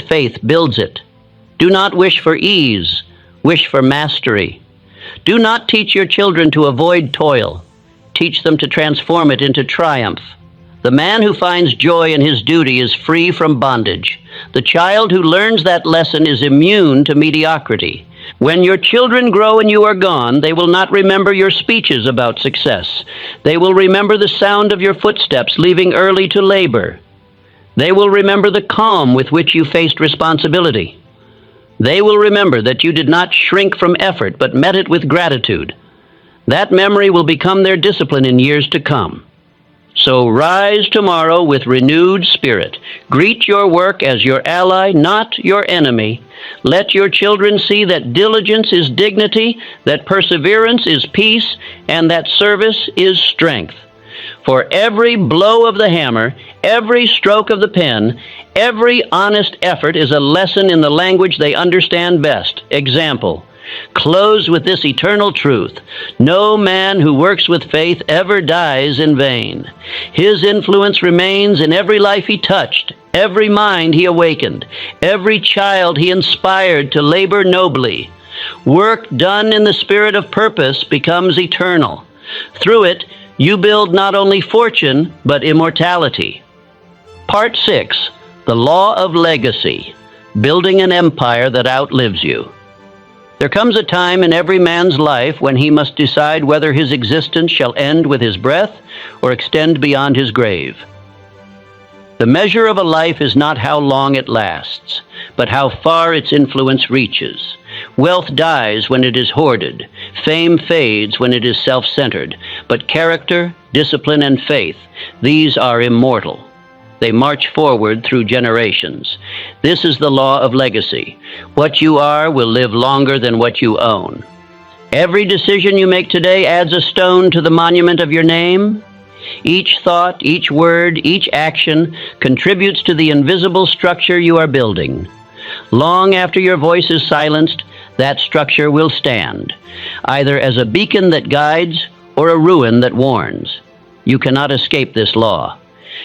faith builds it. Do not wish for ease, wish for mastery. Do not teach your children to avoid toil. Teach them to transform it into triumph. The man who finds joy in his duty is free from bondage. The child who learns that lesson is immune to mediocrity. When your children grow and you are gone, they will not remember your speeches about success. They will remember the sound of your footsteps leaving early to labor. They will remember the calm with which you faced responsibility. They will remember that you did not shrink from effort, but met it with gratitude. That memory will become their discipline in years to come. So rise tomorrow with renewed spirit. Greet your work as your ally, not your enemy. Let your children see that diligence is dignity, that perseverance is peace, and that service is strength. For every blow of the hammer, every stroke of the pen, every honest effort is a lesson in the language they understand best. Example. Close with this eternal truth. No man who works with faith ever dies in vain. His influence remains in every life he touched, every mind he awakened, every child he inspired to labor nobly. Work done in the spirit of purpose becomes eternal. Through it, you build not only fortune, but immortality. Part 6, The Law of Legacy, Building an Empire that Outlives You. There comes a time in every man's life when he must decide whether his existence shall end with his breath or extend beyond his grave. The measure of a life is not how long it lasts, but how far its influence reaches. Wealth dies when it is hoarded. Fame fades when it is self-centered. But character, discipline, and faith, these are immortal. They march forward through generations. This is the law of legacy. What you are will live longer than what you own. Every decision you make today adds a stone to the monument of your name. Each thought, each word, each action contributes to the invisible structure you are building. Long after your voice is silenced, that structure will stand, either as a beacon that guides or a ruin that warns. You cannot escape this law.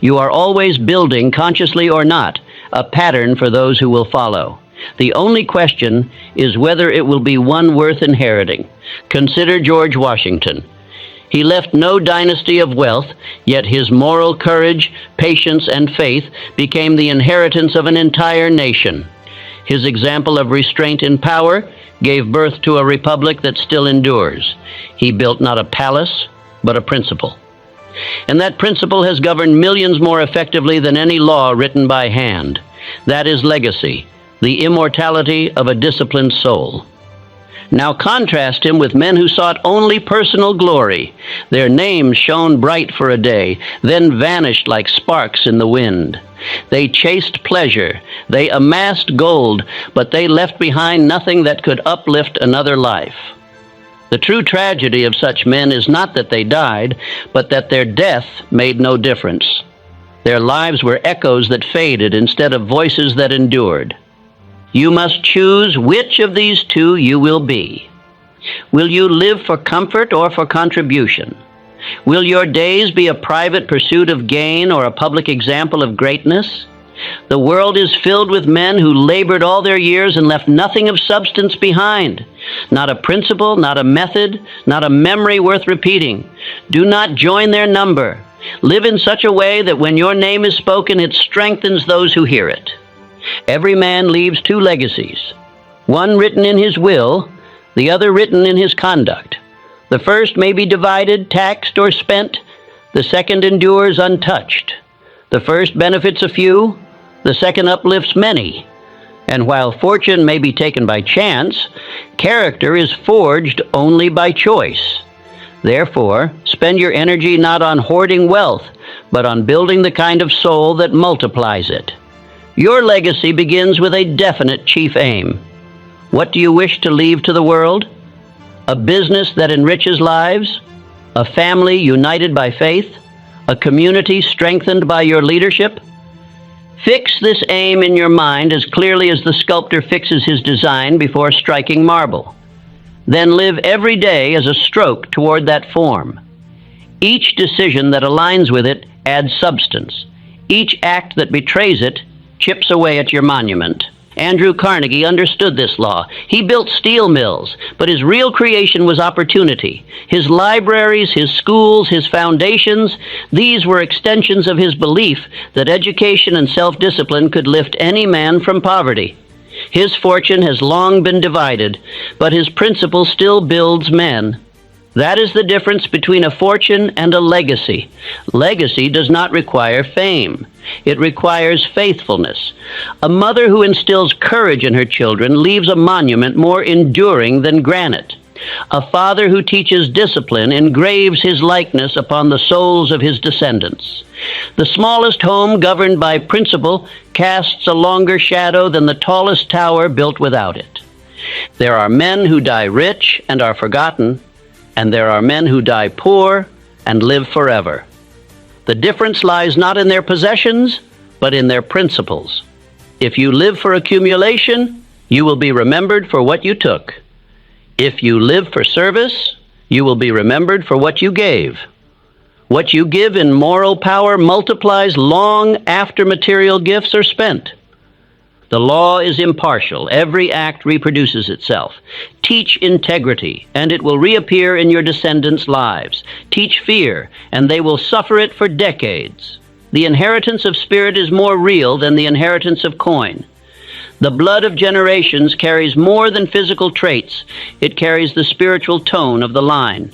You are always building, consciously or not, a pattern for those who will follow. The only question is whether it will be one worth inheriting. Consider George Washington. He left no dynasty of wealth, yet his moral courage, patience, and faith became the inheritance of an entire nation. His example of restraint in power gave birth to a republic that still endures. He built not a palace, but a principle. And that principle has governed millions more effectively than any law written by hand. That is legacy, the immortality of a disciplined soul. Now contrast him with men who sought only personal glory. Their names shone bright for a day, then vanished like sparks in the wind. They chased pleasure, they amassed gold, but they left behind nothing that could uplift another life. The true tragedy of such men is not that they died, but that their death made no difference. Their lives were echoes that faded instead of voices that endured. You must choose which of these two you will be. Will you live for comfort or for contribution? Will your days be a private pursuit of gain or a public example of greatness? The world is filled with men who labored all their years and left nothing of substance behind. Not a principle, not a method, not a memory worth repeating. Do not join their number. Live in such a way that when your name is spoken, it strengthens those who hear it. Every man leaves two legacies, one written in his will, the other written in his conduct. The first may be divided, taxed, or spent. The second endures untouched. The first benefits a few, the second uplifts many. And while fortune may be taken by chance, character is forged only by choice. Therefore, spend your energy not on hoarding wealth, but on building the kind of soul that multiplies it. Your legacy begins with a definite chief aim. What do you wish to leave to the world? A business that enriches lives? A family united by faith? A community strengthened by your leadership? Fix this aim in your mind as clearly as the sculptor fixes his design before striking marble. Then live every day as a stroke toward that form. Each decision that aligns with it adds substance. Each act that betrays it chips away at your monument. Andrew Carnegie understood this law. He built steel mills, but his real creation was opportunity. His libraries, his schools, his foundations, these were extensions of his belief that education and self-discipline could lift any man from poverty. His fortune has long been divided, but his principle still builds men. That is the difference between a fortune and a legacy. Legacy does not require fame. It requires faithfulness. A mother who instills courage in her children leaves a monument more enduring than granite. A father who teaches discipline engraves his likeness upon the souls of his descendants. The smallest home governed by principle casts a longer shadow than the tallest tower built without it. There are men who die rich and are forgotten, and there are men who die poor and live forever. The difference lies not in their possessions, but in their principles. If you live for accumulation, you will be remembered for what you took. If you live for service, you will be remembered for what you gave. What you give in moral power multiplies long after material gifts are spent. The law is impartial. Every act reproduces itself. Teach integrity, and it will reappear in your descendants' lives. Teach fear, and they will suffer it for decades. The inheritance of spirit is more real than the inheritance of coin. The blood of generations carries more than physical traits. It carries the spiritual tone of the line.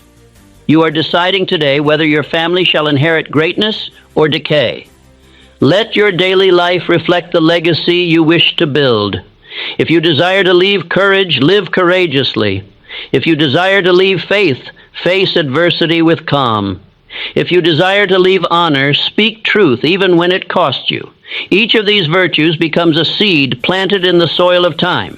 You are deciding today whether your family shall inherit greatness or decay. Let your daily life reflect the legacy you wish to build. If you desire to leave courage, live courageously. If you desire to leave faith, face adversity with calm. If you desire to leave honor, speak truth even when it costs you. Each of these virtues becomes a seed planted in the soil of time.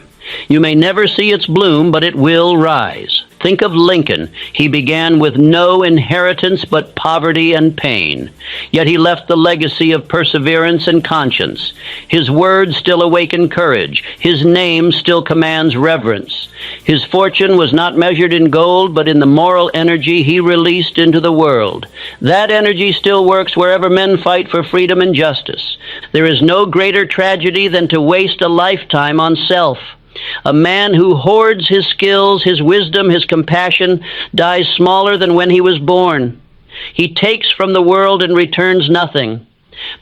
You may never see its bloom, but it will rise. Think of Lincoln. He began with no inheritance but poverty and pain. Yet he left the legacy of perseverance and conscience. His words still awaken courage. His name still commands reverence. His fortune was not measured in gold, but in the moral energy he released into the world. That energy still works wherever men fight for freedom and justice. There is no greater tragedy than to waste a lifetime on self. A man who hoards his skills, his wisdom, his compassion, dies smaller than when he was born. He takes from the world and returns nothing.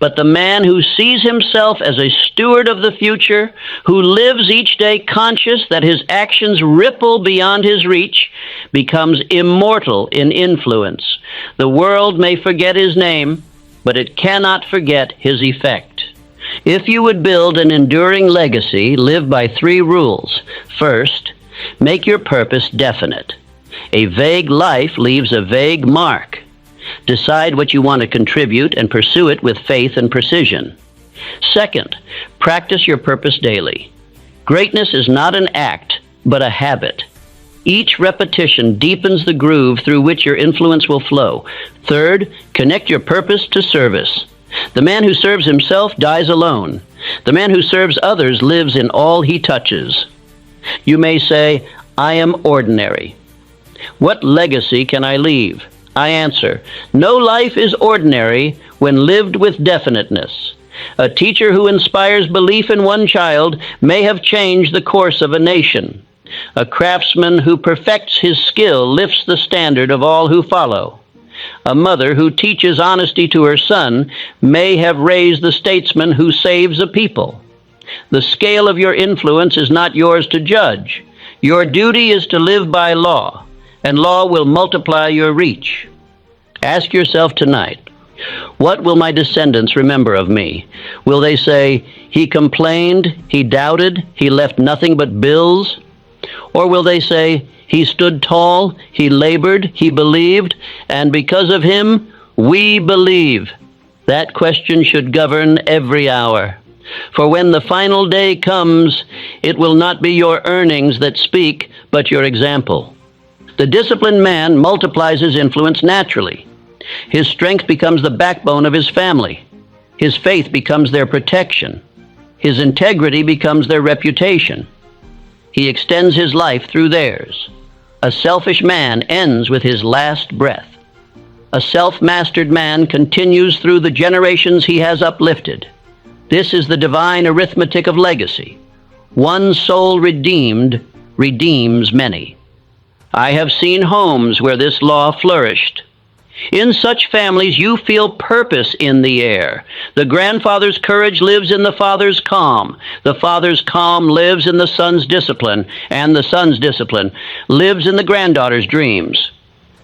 But the man who sees himself as a steward of the future, who lives each day conscious that his actions ripple beyond his reach, becomes immortal in influence. The world may forget his name, but it cannot forget his effect. If you would build an enduring legacy, live by 3 rules. First, make your purpose definite. A vague life leaves a vague mark. Decide what you want to contribute and pursue it with faith and precision. Second, practice your purpose daily. Greatness is not an act, but a habit. Each repetition deepens the groove through which your influence will flow. Third, connect your purpose to service. The man who serves himself dies alone. The man who serves others lives in all he touches. You may say, I am ordinary. What legacy can I leave? I answer, no life is ordinary when lived with definiteness. A teacher who inspires belief in one child may have changed the course of a nation. A craftsman who perfects his skill lifts the standard of all who follow. A mother who teaches honesty to her son may have raised the statesman who saves a people. The scale of your influence is not yours to judge. Your duty is to live by law, and law will multiply your reach. Ask yourself tonight, what will my descendants remember of me? Will they say, he complained, he doubted, he left nothing but bills? Or will they say, he stood tall, he labored, he believed, and because of him, we believe? That question should govern every hour. For when the final day comes, it will not be your earnings that speak, but your example. The disciplined man multiplies his influence naturally. His strength becomes the backbone of his family. His faith becomes their protection. His integrity becomes their reputation. He extends his life through theirs. A selfish man ends with his last breath. A self-mastered man continues through the generations he has uplifted. This is the divine arithmetic of legacy. One soul redeemed redeems many. I have seen homes where this law flourished. In such families, you feel purpose in the air. The grandfather's courage lives in the father's calm. The father's calm lives in the son's discipline, and the son's discipline lives in the granddaughter's dreams.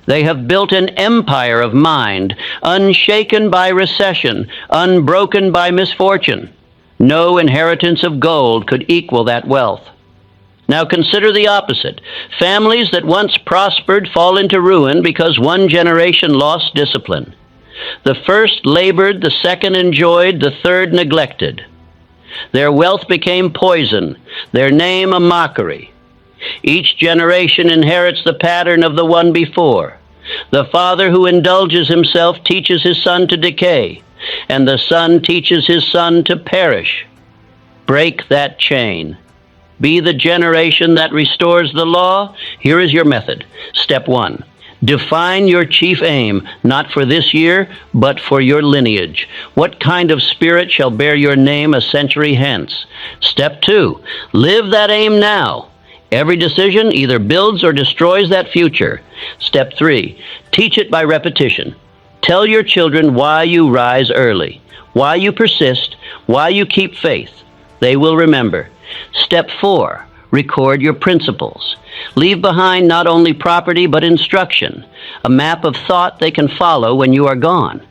They have built an empire of mind, unshaken by recession, unbroken by misfortune. No inheritance of gold could equal that wealth. Now consider the opposite. Families that once prospered fall into ruin because one generation lost discipline. The first labored, the second enjoyed, the third neglected. Their wealth became poison, their name a mockery. Each generation inherits the pattern of the one before. The father who indulges himself teaches his son to decay, and the son teaches his son to perish. Break that chain. Be the generation that restores the law. Here is your method. Step 1. Define your chief aim, not for this year, but for your lineage. What kind of spirit shall bear your name a century hence? Step 2. Live that aim now. Every decision either builds or destroys that future. Step 3. Teach it by repetition. Tell your children why you rise early, why you persist, why you keep faith. They will remember. Step 4. Record your principles. Leave behind not only property but instruction, a map of thought they can follow when you are gone.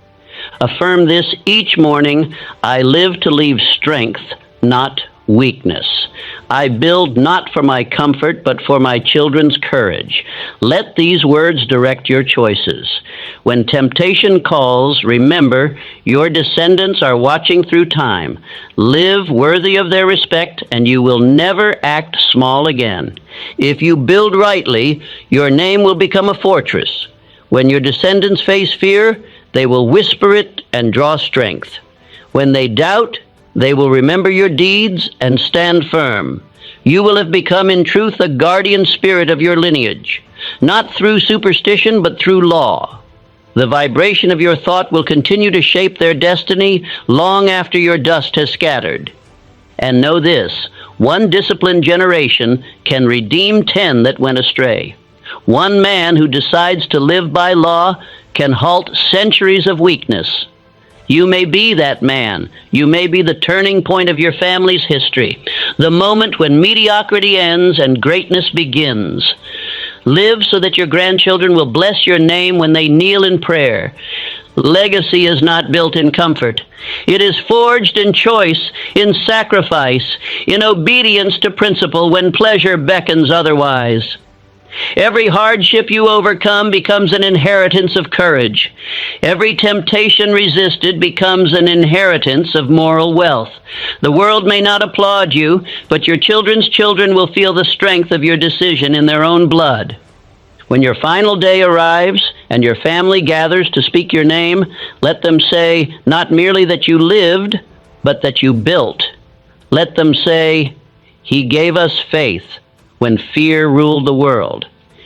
Affirm this each morning: I live to leave strength, not weakness. I build not for my comfort, but for my children's courage. Let these words direct your choices. When temptation calls, remember, your descendants are watching through time. Live worthy of their respect, and you will never act small again. If you build rightly, your name will become a fortress. When your descendants face fear, they will whisper it and draw strength. When they doubt, they will remember your deeds and stand firm. You will have become in truth the guardian spirit of your lineage, not through superstition but through law. The vibration of your thought will continue to shape their destiny long after your dust has scattered. And know this: one disciplined generation can redeem 10 that went astray. One man who decides to live by law can halt centuries of weakness. You may be that man. You may be the turning point of your family's history, the moment when mediocrity ends and greatness begins. Live so that your grandchildren will bless your name when they kneel in prayer. Legacy is not built in comfort. It is forged in choice, in sacrifice, in obedience to principle when pleasure beckons otherwise. Every hardship you overcome becomes an inheritance of courage. Every temptation resisted becomes an inheritance of moral wealth. The world may not applaud you, but your children's children will feel the strength of your decision in their own blood. When your final day arrives and your family gathers to speak your name, let them say not merely that you lived, but that you built. Let them say, "He gave us faith when fear ruled the world.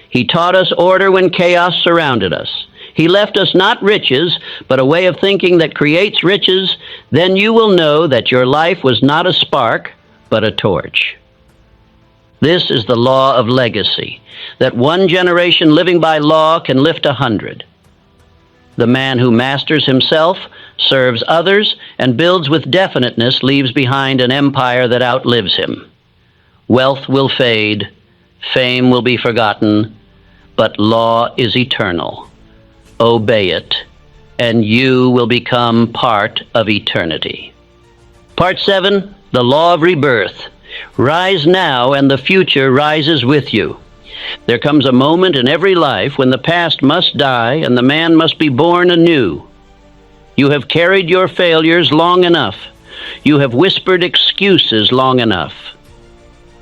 He taught us order when chaos surrounded us. He left us not riches, but a way of thinking that creates riches. Then you will know that your life was not a spark, but a torch." This is the law of legacy, that one generation living by law can lift 100. The man who masters himself, serves others, and builds with definiteness leaves behind an empire that outlives him. Wealth will fade, fame will be forgotten, but law is eternal. Obey it, and you will become part of eternity. Part 7, the law of rebirth. Rise now, and the future rises with you. There comes a moment in every life when the past must die and the man must be born anew. You have carried your failures long enough. You have whispered excuses long enough.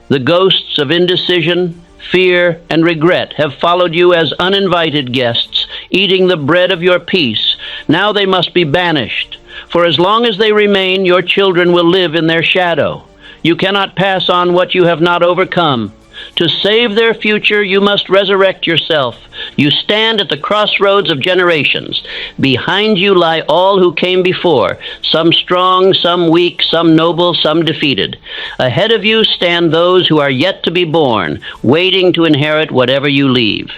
The ghosts of indecision, fear, and regret have followed you as uninvited guests, eating the bread of your peace. Now they must be banished, for as long as they remain, your children will live in their shadow. You cannot pass on what you have not overcome. To save their future, you must resurrect yourself. You stand at the crossroads of generations. Behind you lie all who came before, some strong, some weak, some noble, some defeated. Ahead of you stand those who are yet to be born, waiting to inherit whatever you leave.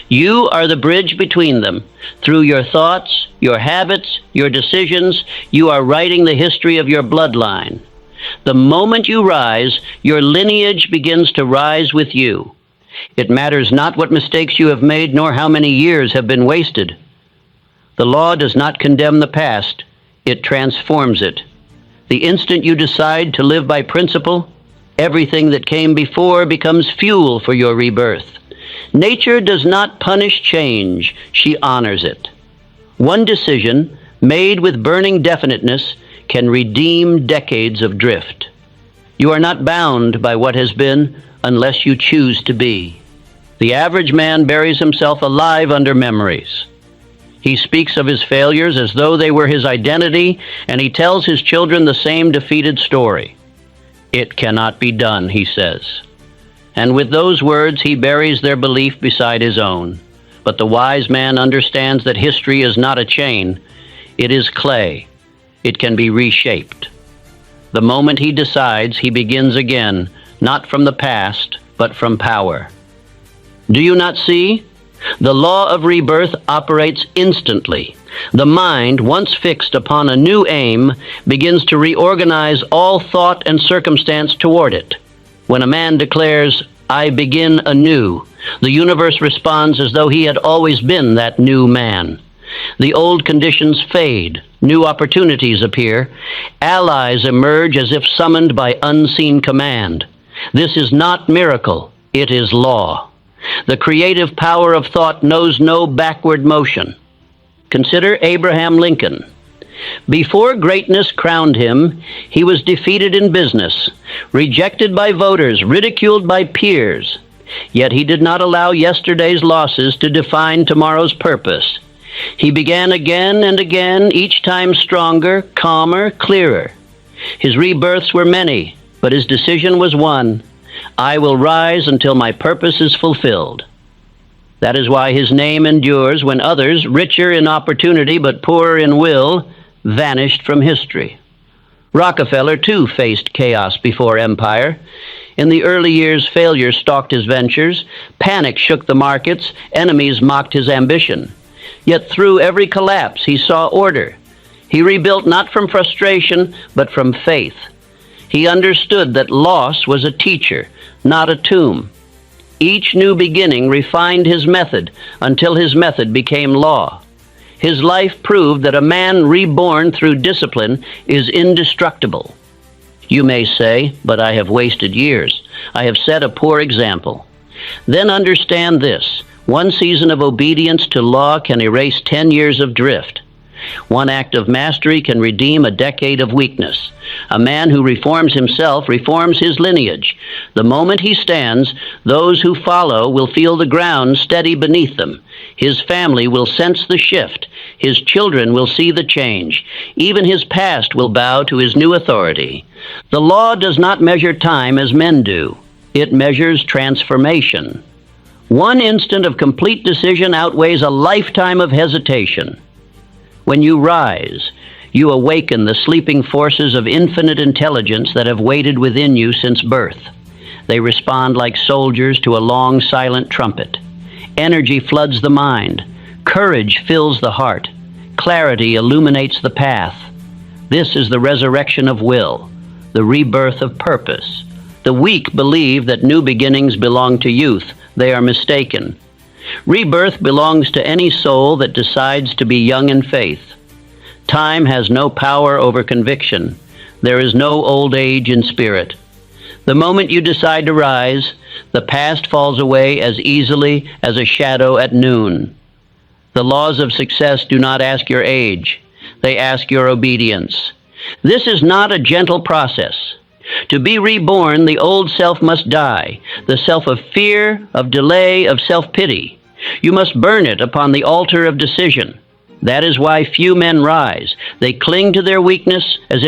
You are the bridge between them. Through your thoughts, your habits, your decisions, you are writing the history of your bloodline. The moment you rise, your lineage begins to rise with you. It matters not what mistakes you have made, nor how many years have been wasted. The law does not condemn the past, it transforms it. The instant you decide to live by principle, everything that came before becomes fuel for your rebirth. Nature does not punish change, she honors it. One decision, made with burning definiteness, can redeem decades of drift. You are not bound by what has been unless you choose to be. The average man buries himself alive under memories. He speaks of his failures as though they were his identity, and he tells his children the same defeated story. It cannot be done, he says. And with those words, he buries their belief beside his own. But the wise man understands that history is not a chain. It is clay. It can be reshaped. The moment he decides, he begins again, not from the past, but from power. Do you not see? The law of rebirth operates instantly. The mind, once fixed upon a new aim, begins to reorganize all thought and circumstance toward it. When a man declares, "I begin anew," the universe responds as though he had always been that new man. The old conditions fade, new opportunities appear, allies emerge as if summoned by unseen command. This is not miracle, it is law. The creative power of thought knows no backward motion. Consider Abraham Lincoln. Before greatness crowned him, he was defeated in business, rejected by voters, ridiculed by peers. Yet he did not allow yesterday's losses to define tomorrow's purpose. He began again and again, each time stronger, calmer, clearer. His rebirths were many, but his decision was one: I will rise until my purpose is fulfilled. That is why his name endures when others, richer in opportunity but poorer in will, vanished from history. Rockefeller, too, faced chaos before empire. In the early years, failure stalked his ventures, panic shook the markets, enemies mocked his ambition. Yet through every collapse, he saw order. He rebuilt not from frustration, but from faith. He understood that loss was a teacher, not a tomb. Each new beginning refined his method until his method became law. His life proved that a man reborn through discipline is indestructible. You may say, but I have wasted years. I have set a poor example. Then understand this: one season of obedience to law can erase 10 years of drift. One act of mastery can redeem a decade of weakness. A man who reforms himself reforms his lineage. The moment he stands, those who follow will feel the ground steady beneath them. His family will sense the shift. His children will see the change. Even his past will bow to his new authority. The law does not measure time as men do. It measures transformation. One instant of complete decision outweighs a lifetime of hesitation. When you rise, you awaken the sleeping forces of infinite intelligence that have waited within you since birth. They respond like soldiers to a long, silent trumpet. Energy floods the mind. Courage fills the heart. Clarity illuminates the path. This is the resurrection of will, the rebirth of purpose. The weak believe that new beginnings belong to youth. They are mistaken. Rebirth belongs to any soul that decides to be young in faith. Time has no power over conviction. There is no old age in spirit. The moment you decide to rise, the past falls away as easily as a shadow at noon. The laws of success do not ask your age. They ask your obedience. This is not a gentle process. To be reborn, the old self must die, the self of fear, of delay, of self-pity. You must burn it upon the altar of decision. That is why few men rise. They cling to their weakness as if